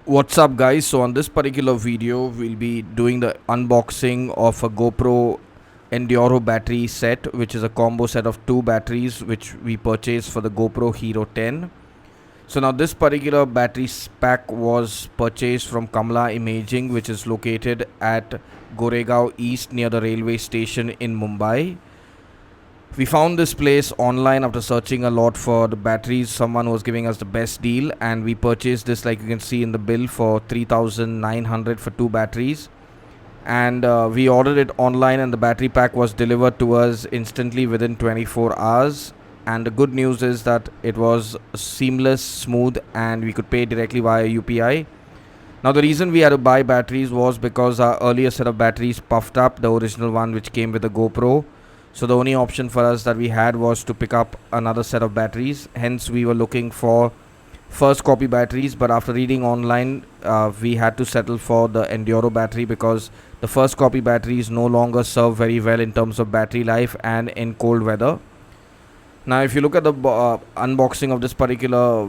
What's up guys, so on this particular video we'll be doing the unboxing of a GoPro Enduro battery set, which is a combo set of two batteries which we purchased for the GoPro Hero 10. So now this particular battery pack was purchased from Kamala Imaging, which is located at Goregaon East near the railway station in Mumbai. We found this place online after searching a lot for the batteries. Someone was giving us the best deal, and we purchased this, like you can see in the bill, for 3,900 for two batteries. And we ordered it online, and the battery pack was delivered to us instantly within 24 hours. And the good news is that it was seamless, smooth, and we could pay directly via UPI. Now the reason we had to buy batteries was because our earlier set of batteries puffed up, the original one which came with the GoPro. So the only option for us that we had was to pick up another set of batteries. Hence we were looking for first copy batteries, but after reading online we had to settle for the Enduro battery because the first copy batteries no longer serve very well in terms of battery life and in cold weather. Now if you look at the unboxing of this particular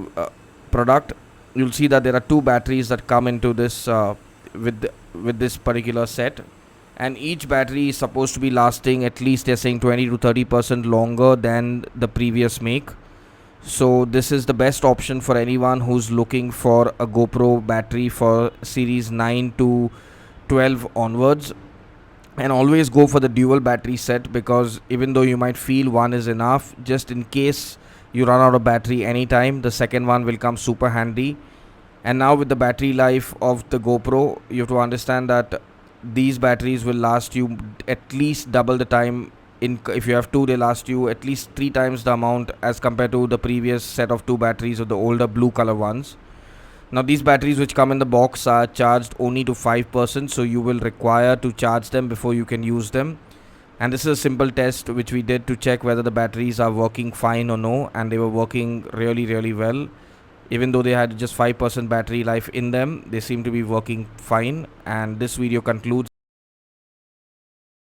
product, you'll see that there are two batteries that come into this with this particular set, and each battery is supposed to be lasting at least, they're saying, 20 to 30% longer than the previous make. So this is the best option for anyone who's looking for a GoPro battery for series 9 to 12 onwards. And always go for the dual battery set, because even though you might feel one is enough, just in case you run out of battery anytime, the second one will come super handy. And now with the battery life of the GoPro, you have to understand that these batteries will last you at least double the time. If you have two, they last you at least 3 times the amount as compared to the previous set of two batteries of the older blue color ones. Now these batteries which come in the box are charged only to 5%, so you will require to charge them before you can use them. And this is a simple test which we did to check whether the batteries are working fine or no, and they were working really well. Even though they had just 5% battery life in them, they seem to be working fine. And this video concludes